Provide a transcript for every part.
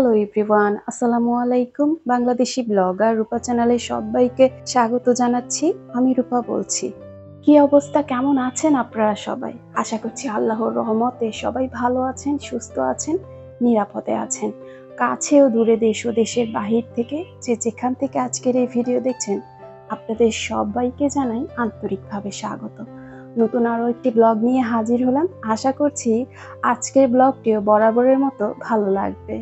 Hello everyone, আসসালামু আলাইকুম। Bangladeshi blogger রূপা চ্যানেলে সবাইকে স্বাগত জানাচ্ছি। আমি রূপা বলছি। কি অবস্থা, কেমন আছেন আপনারা সবাই? আশা করছি আল্লাহর রহমতে সবাই ভালো আছেন, সুস্থ আছেন, নিরাপদে আছেন। কাছে ও দূরে, দেশ ও দেশের বাহির থেকে যে যেখান থেকে আজকের এই ভিডিও দেখছেন, আপনাদের সবাইকে জানাই আন্তরিকভাবে স্বাগত। নতুন আরও একটি ব্লগ নিয়ে হাজির হলাম। আশা করছি আজকের ব্লগটিও বরাবরের মতো ভালো লাগবে।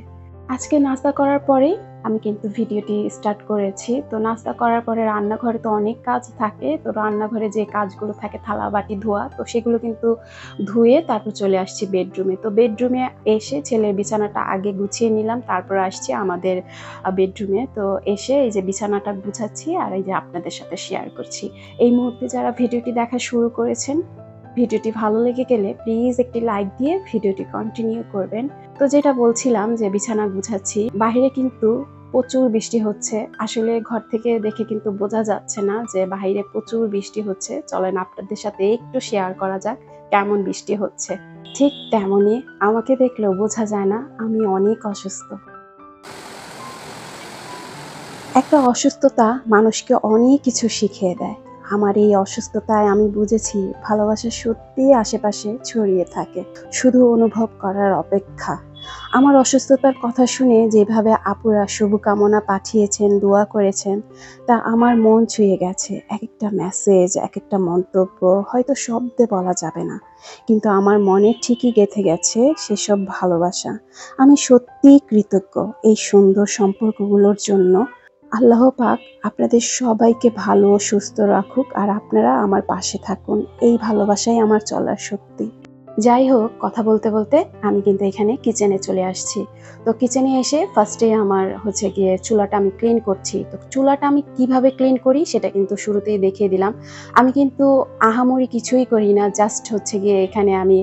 আজকে নাস্তা করার পরেই আমি কিন্তু ভিডিওটি স্টার্ট করেছি। তো নাস্তা করার পরে রান্নাঘরে তো অনেক কাজ থাকে। তো রান্নাঘরে যে কাজগুলো থাকে, থালা বাটি ধোয়া, তো সেগুলো কিন্তু ধুয়ে তারপর চলে আসছি বেডরুমে। তো বেডরুমে এসে ছেলের বিছানাটা আগে গুছিয়ে নিলাম, তারপর আসছি আমাদের বেডরুমে। তো এসে এই যে বিছানাটা গুছাচ্ছি আর এই যে আপনাদের সাথে শেয়ার করছি। এই মুহূর্তে যারা ভিডিওটি দেখা শুরু করেছেন, ভিডিওটি ভালো লেগে গেলে প্লিজ একটি লাইক দিয়ে ভিডিওটি কন্টিনিউ করবেন। তো যেটা বলছিলাম যে বিছানা গুছাচ্ছি, বাইরে কিন্তু প্রচুর বৃষ্টি হচ্ছে। আসলে ঘর থেকে দেখে কিন্তু বোঝা যাচ্ছে না যে বাইরে প্রচুর বৃষ্টি হচ্ছে। চলেন আপনাদের সাথে একটু শেয়ার করা যাক কেমন বৃষ্টি হচ্ছে। ঠিক তেমনই আমাকে দেখলেও বোঝা যায় না আমি অনেক অসুস্থ। একটা অসুস্থতা মানুষকে অনেক কিছু শিখিয়ে দেয়। আমার এই অসুস্থতায় আমি বুঝেছি ভালোবাসা সত্যিই আশেপাশে ছড়িয়ে থাকে, শুধু অনুভব করার অপেক্ষা। আমার অসুস্থতার কথা শুনে যেভাবে আপুরা শুভকামনা পাঠিয়েছেন, দোয়া করেছেন, তা আমার মন ছুঁয়ে গেছে। এক একটা মেসেজ, এক একটা মন্তব্য হয়তো শব্দে বলা যাবে না, কিন্তু আমার মনে ঠিকই গেঁথে গেছে সেসব ভালোবাসা। আমি সত্যিই কৃতজ্ঞ এই সুন্দর সম্পর্কগুলোর জন্য। আল্লাহ পাক আপনাদের সবাইকে ভালো ও সুস্থ রাখুক, আর আপনারা আমার পাশে থাকুন। এই ভালোবাসাই আমার চলার শক্তি। যাই হোক, কথা বলতে বলতে আমি কিন্তু এখানে কিচেনে চলে আসছি। তো কিচেনে এসে ফার্স্টে আমার হচ্ছে গিয়ে চুলাটা আমি ক্লিন করছি। তো চুলাটা আমি কিভাবে ক্লিন করি সেটা কিন্তু শুরুতেই দেখিয়ে দিলাম। আমি কিন্তু আহামরি কিছুই করি না, জাস্ট হচ্ছে গিয়ে এখানে আমি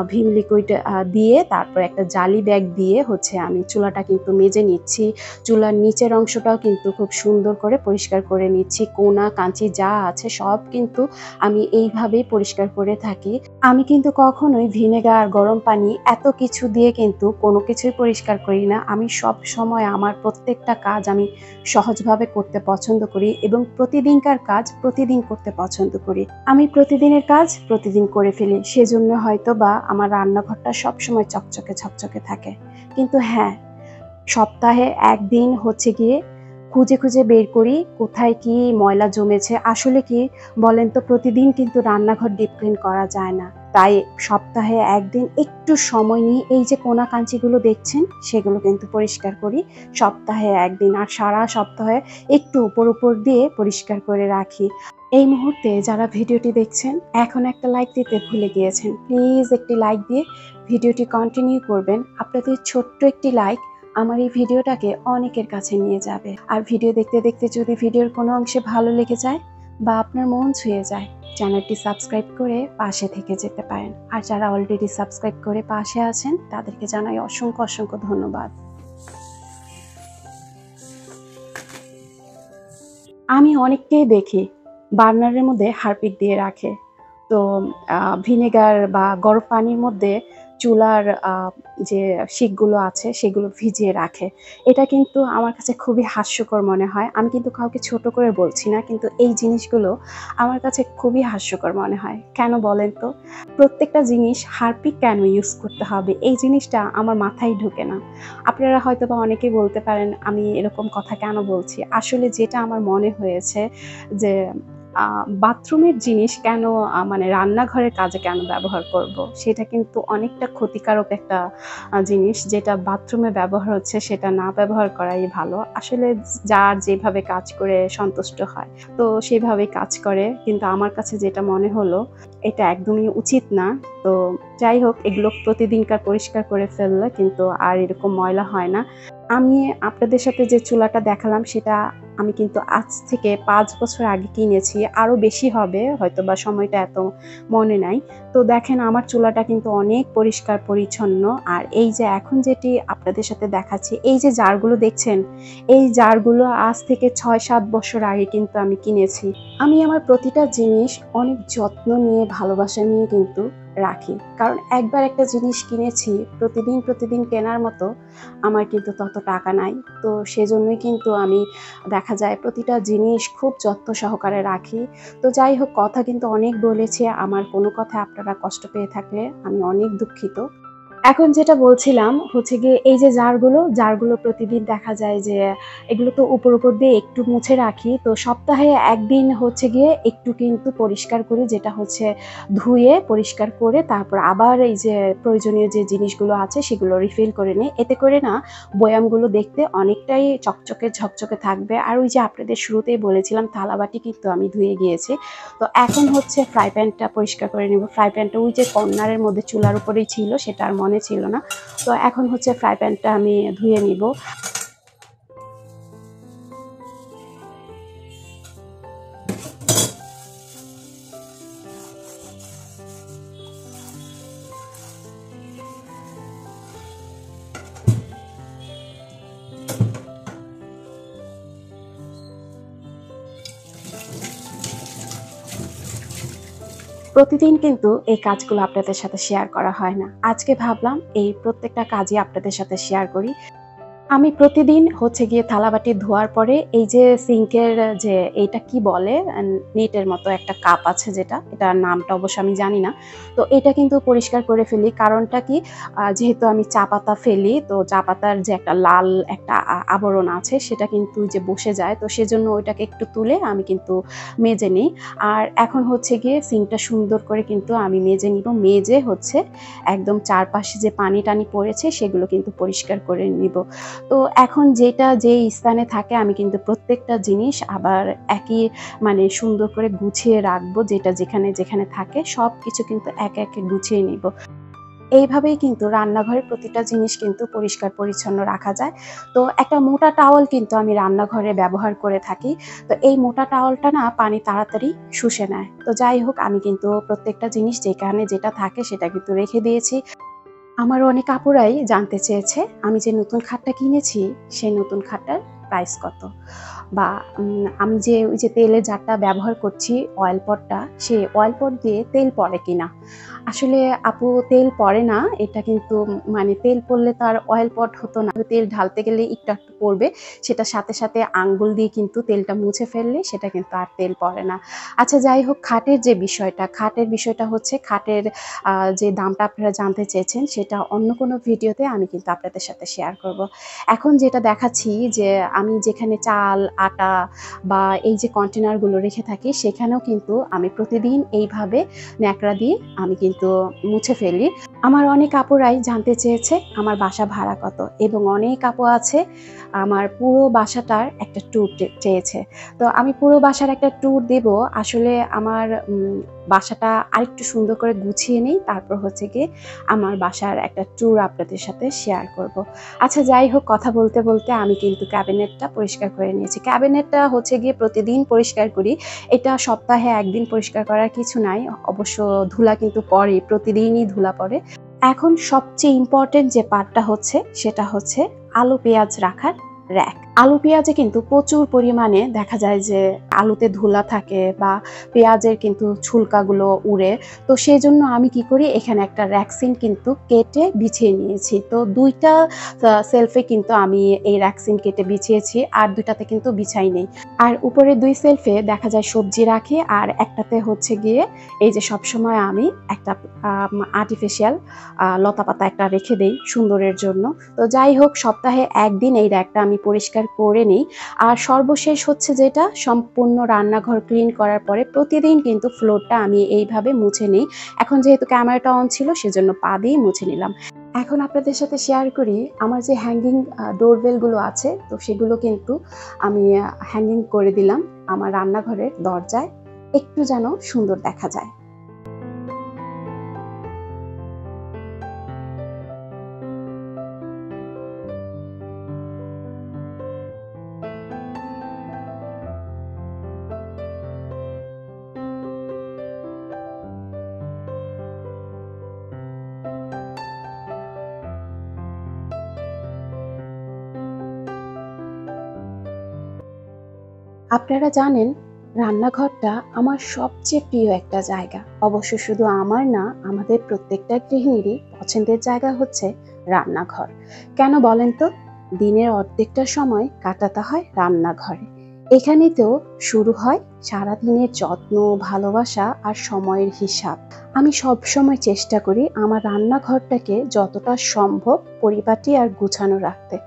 ভিম লিকুইড দিয়ে তারপর একটা জালি ব্যাগ দিয়ে হচ্ছে আমি চুলাটা কিন্তু মেজে নিচ্ছি। চুলার নিচের অংশটাও কিন্তু খুব সুন্দর করে পরিষ্কার করে নিচ্ছি। কোনা কাঁচি যা আছে সব কিন্তু আমি এইভাবেই পরিষ্কার করে থাকি। আমি কিন্তু কখনোই ভিনেগার, গরম পানি এত কিছু দিয়ে কিন্তু কোনো কিছুই পরিষ্কার করি না। আমি সব সময় আমার প্রত্যেকটা কাজ আমি সহজভাবে করতে পছন্দ করি এবং প্রতিদিনকার কাজ প্রতিদিন করতে পছন্দ করি। আমি প্রতিদিনের কাজ প্রতিদিন করে ফেলি, সেজন্য হয়তো বা আমার রান্নাঘরটা সবসময় চকচকে ঝকঝকে থাকে। কিন্তু হ্যাঁ, সপ্তাহে একদিন হচ্ছে গিয়ে খুঁজে খুঁজে বের করি কোথায় কি ময়লা জমেছে। আসলে কি বলেন তো, প্রতিদিন কিন্তু রান্নাঘর ডিপ ক্লিন করা যায় না। তাই সপ্তাহে একদিন একটু সময় নিয়ে এই যে কোনা কাঞ্চিগুলো দেখছেন সেগুলো কিন্তু পরিষ্কার করি সপ্তাহে একদিন। আর সারা সপ্তাহে একটু উপর উপর দিয়ে পরিষ্কার করে রাখি। এই মুহূর্তে যারা ভিডিওটি দেখছেন এখন একটা লাইক দিতে ভুলে গিয়েছেন, প্লিজ একটি লাইক দিয়ে ভিডিওটি কন্টিনিউ করবেন। আপনাদের ছোট্ট একটি লাইক আমার এই ভিডিওটাকে অনেকের কাছে নিয়ে যাবে। আর ভিডিও দেখতে দেখতে যদি ভিডিওর কোনো অংশে ভালো লেগে যায় বা আপনার মন ছুঁয়ে যায়, চ্যানেলটি সাবস্ক্রাইব করে পাশে থেকে যেতে পারেন। আর যারা অলরেডি সাবস্ক্রাইব করে পাশে আছেন তাদেরকে জানাই অসংখ্য অসংখ্য ধন্যবাদ। আমি অনেককেই দেখি বার্নারের মধ্যে হারপিক দিয়ে রাখে। তো ভিনেগার বা গরম পানির মধ্যে চুলার যে শিকগুলো আছে সেগুলো ভিজিয়ে রাখে। এটা কিন্তু আমার কাছে খুবই হাস্যকর মনে হয়। আমি কিন্তু কাউকে ছোট করে বলছি না, কিন্তু এই জিনিসগুলো আমার কাছে খুবই হাস্যকর মনে হয়। কেন বলেন তো? প্রত্যেকটা জিনিস হারপিক কেন ইউজ করতে হবে, এই জিনিসটা আমার মাথায় ঢোকে না। আপনারা হয়তো বা অনেকেই বলতে পারেন আমি এরকম কথা কেন বলছি। আসলে যেটা আমার মনে হয়েছে যে বাথরুমের জিনিস কেন মানে রান্নাঘরের কাজে কেন ব্যবহার করব? সেটা কিন্তু অনেকটা ক্ষতিকারক একটা জিনিস। যেটা বাথরুমে ব্যবহার হচ্ছে সেটা না ব্যবহার করাই ভালো। আসলে যার যেভাবে কাজ করে সন্তুষ্ট হয় তো সেভাবেই কাজ করে। কিন্তু আমার কাছে যেটা মনে হলো এটা একদমই উচিত না। তো যাই হোক, এগুলো প্রতিদিনকার পরিষ্কার করে ফেললে কিন্তু আর এরকম ময়লা হয় না। আমি আপনাদের সাথে যে চুলাটা দেখালাম সেটা আমি কিন্তু আজ থেকে ৫ বছর আগে কিনেছি। আরো বেশি হবে হয়তোবা, সময়টা এত মনে নাই। তো দেখেন আমার চুলাটা কিন্তু অনেক পরিষ্কার পরিচ্ছন্ন। আর এই যে এখন যেটি আপনাদের সাথে দেখাচ্ছি, এই যে জারগুলো দেখছেন, এই জারগুলো আজ থেকে ৬-৭ বছর আগে কিন্তু আমি কিনেছি। আমি আমার প্রতিটা জিনিস অনেক যত্ন নিয়ে ভালোবাসা নিয়ে কিন্তু রাখি, কারণ একবার একটা জিনিস কিনেছি প্রতিদিন প্রতিদিন কেনার মতো আমার কিন্তু তত টাকা নাই। তো সেজন্যই কিন্তু আমি দেখা যায় প্রতিটা জিনিস খুব যত্ন সহকারে রাখি। তো যাই হোক, কথা কিন্তু অনেক বলেছি, আমার কোনো কথায় আপনারা কষ্ট পেয়ে থাকলে আমি অনেক দুঃখিত। এখন যেটা বলছিলাম হচ্ছে গিয়ে এই যে জারগুলো প্রতিদিন দেখা যায় যে এগুলো তো উপর দিয়ে একটু মুছে রাখি। তো সপ্তাহে ১ দিন হচ্ছে গিয়ে একটু কিন্তু পরিষ্কার করি, যেটা হচ্ছে ধুয়ে পরিষ্কার করে তারপর আবার এই যে প্রয়োজনীয় যে জিনিসগুলো আছে সেগুলো রিফিল করে নিই। এতে করে না বয়ামগুলো দেখতে অনেকটাই চকচকে ঝকঝকে থাকবে। আর ওই যে আপনাদের শুরুতেই বলেছিলাম থালাবাটি কিন্তু আমি ধুয়ে গিয়েছি। তো এখন হচ্ছে ফ্রাই প্যানটা পরিষ্কার করে নেব। ফ্রাই প্যানটা ওই যে কর্নারের মধ্যে চুলার উপরেই ছিল, সেটা আর মনে ছিল না। তো এখন হচ্ছে ফ্রাই প্যানটা আমি ধুয়ে নিব। প্রতিদিন কিন্তু এই কাজগুলো আপনাদের সাথে শেয়ার করা হয় না। আজকে ভাবলাম এই প্রত্যেকটা কাজই আপনাদের সাথে শেয়ার করি। আমি প্রতিদিন হচ্ছে গিয়ে থালাবাটি ধোয়ার পরে এই যে সিঙ্কের যে এইটা কি বলে নেটের মতো একটা কাপ আছে, যেটা এটার নামটা অবশ্য আমি জানি না। তো এটা কিন্তু পরিষ্কার করে ফেলি। কারণটা কি, যেহেতু আমি চা পাতা ফেলি, তো চা পাতার যে একটা লাল একটা আবরণ আছে সেটা কিন্তু যে বসে যায়, তো সেজন্য ওইটাকে একটু তুলে আমি কিন্তু মেজে নিই। আর এখন হচ্ছে গিয়ে সিঙ্কটা সুন্দর করে কিন্তু আমি মেজে নিব। মেজে হচ্ছে একদম চারপাশে যে পানি টানি পড়েছে সেগুলো কিন্তু পরিষ্কার করে নিব। তো এখন যেটা যেই স্থানে থাকে আমি কিন্তু প্রত্যেকটা জিনিস আবার একই মানে সুন্দর করে গুছিয়ে রাখবো, যেটা যেখানে যেখানে থাকে সব কিছু কিন্তু একে একে গুছিয়ে নিব। এইভাবেই কিন্তু রান্নাঘরের প্রতিটা জিনিস কিন্তু পরিষ্কার পরিচ্ছন্ন রাখা যায়। তো একটা মোটা টাওয়াল কিন্তু আমি রান্নাঘরে ব্যবহার করে থাকি। তো এই মোটা টাওয়ালটা না পানি তাড়াতাড়ি শুষে নেয়। তো যাই হোক, আমি কিন্তু প্রত্যেকটা জিনিস যেখানে যেটা থাকে সেটা কিন্তু রেখে দিয়েছি। আমার অনেক আপুরাই জানতে চেয়েছে আমি যে নতুন খাটটা কিনেছি সেই নতুন খাটটার প্রাইস কত, বা আমি যে ওই যে তেলের জারটা ব্যবহার করছি অয়েল পটটা, সেই অয়েল পট দিয়ে তেল পড়ে কিনা। আসলে আপু, তেল পড়ে না, এটা কিন্তু মানে তেল পড়লে তার অয়েল পট হতো না। তেল ঢালতে গেলে একটু একটু পড়বে, সেটা সাথে সাথে আঙ্গুল দিয়ে কিন্তু তেলটা মুছে ফেললে সেটা কিন্তু আর তেল পড়ে না। আচ্ছা যাই হোক, খাটের বিষয়টা হচ্ছে খাটের যে দামটা আপনারা জানতে চেয়েছেন সেটা অন্য কোনো ভিডিওতে আমি কিন্তু আপনাদের সাথে শেয়ার করব। এখন যেটা দেখাচ্ছি যে আমি যেখানে চাল, আটা বা এই যে কন্টেনারগুলো রেখে থাকি সেখানেও কিন্তু আমি প্রতিদিন এইভাবে ন্যাকড়া দিয়ে আমি কিন্তু মুছে ফেলি। আমার অনেক আপুরাই জানতে চেয়েছে আমার বাসা ভাড়া কত, এবং অনেক আপু আছে আমার পুরো বাসাটার একটা ট্যুর চেয়েছে। তো আমি পুরো বাসার একটা ট্যুর দেব। আসলে আমার বাসাটা আরেকটু সুন্দর করে গুছিয়ে নিই, তারপর হচ্ছে গিয়ে আমার বাসার একটা ট্যুর আপনাদের সাথে শেয়ার করব। আচ্ছা যাই হোক, কথা বলতে বলতে আমি কিন্তু ক্যাবিনেটটা পরিষ্কার করে নিয়েছি। ক্যাবিনেটটা হচ্ছে গিয়ে প্রতিদিন পরিষ্কার করি। এটা সপ্তাহে ১ দিন পরিষ্কার করার কিছু নাই। অবশ্য ধুলা কিন্তু পড়ে, প্রতিদিনই ধুলা পড়ে। এখন সবচেয়ে ইম্পর্টেন্ট যে পার্টটা হচ্ছে সেটা হচ্ছে আলু পেঁয়াজ রাখার র‍্যাক। আলু পেঁয়াজে কিন্তু প্রচুর পরিমাণে দেখা যায় যে আলুতে ধুলা থাকে বা পেঁয়াজের কিন্তু ছুলকাগুলো উড়ে। তো সেজন্য আমি কি করি, এখানে একটা র‍্যাকসিন কিন্তু কেটে বিছিয়ে নিয়েছি। তো ২ টা সেলফে কিন্তু আমি এই র‍্যাকসিন কেটে বিছিয়েছি, আর ২ টাতে কিন্তু বিছাই নেই। আর উপরের ২ সেলফে দেখা যায় সবজি রাখি, আর একটাতে হচ্ছে গিয়ে এই যে সবসময় আমি একটা আর্টিফিশিয়াল লতাপাতা একটা রেখে দেই সুন্দরের জন্য। তো যাই হোক, সপ্তাহে ১ দিন এই র‍্যাকটা আমি পরিষ্কার করে নিই। আর সর্বশেষ হচ্ছে যেটা, সম্পূর্ণ রান্নাঘর ক্লিন করার পরে প্রতিদিন কিন্তু ফ্লোরটা আমি এইভাবে মুছে নিই। এখন যেহেতু ক্যামেরাটা অন ছিল সেজন্য পা দিয়েই মুছে নিলাম। এখন আপনাদের সাথে শেয়ার করি আমার যে হ্যাঙ্গিং ডোরবেলগুলো আছে, তো সেগুলো কিন্তু আমি হ্যাঙ্গিং করে দিলাম আমার রান্নাঘরের দরজায়, একটু যেন সুন্দর দেখা যায়। আপনারা জানেন রান্নাঘরটা আমার সবচেয়ে প্রিয় একটা জায়গা। অবশ্য শুধু আমার না, আমাদের প্রত্যেকটা গৃহিণীরই পছন্দের জায়গা হচ্ছে রান্নাঘর। কেন বলেন তো? দিনের অর্ধেকটা সময় কাটাতে হয় রান্নাঘরে। এখানেই তো শুরু হয় সারাদিনের যত্ন, ভালোবাসা আর সময়ের হিসাব। আমি সবসময় চেষ্টা করি আমার রান্নাঘরটাকে যতটা সম্ভব পরিপাটি আর গুছানো রাখতে।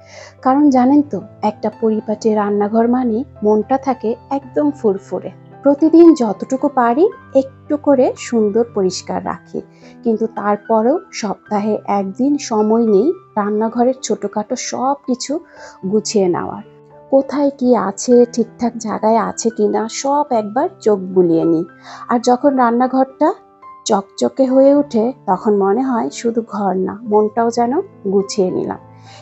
কারণ জানেন তো, একটা পরিপাটি রান্নাঘর মানে মনটা থাকে একদম ফুরফুরে। প্রতিদিন যতটুকু পারি একটু করে সুন্দর পরিষ্কার রাখি, কিন্তু তারপরেও সপ্তাহে একদিন সময় নেই রান্নাঘরের ছোটখাটো সব কিছু গুছিয়ে নেওয়ার। কোথায় কি আছে, ঠিকঠাক জায়গায় আছে কিনা সব একবার চোখ বুলিয়ে নিই। আর যখন রান্নাঘরটা চকচকে হয়ে ওঠে তখন মনে হয় শুধু ঘর না, মনটাও যেন গুছিয়ে নিলাম।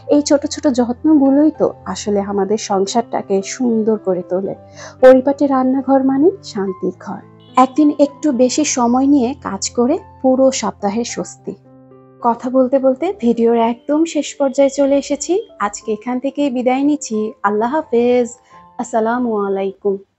এই ছোট ছোট যত্নগুলোই তো আসলে আমাদের সংসারটাকে সুন্দর করে তোলে। পরিপাটি রান্নাঘর মানে শান্তির ঘর। একদিন একটু বেশি সময় নিয়ে কাজ করে পুরো সপ্তাহের স্বস্তি। কথা বলতে বলতে ভিডিওর একদম শেষ পর্যায়ে চলে এসেছি। আজকে এখান থেকেই বিদায় নিচ্ছি। আল্লাহ হাফেজ। আসসালামু আলাইকুম।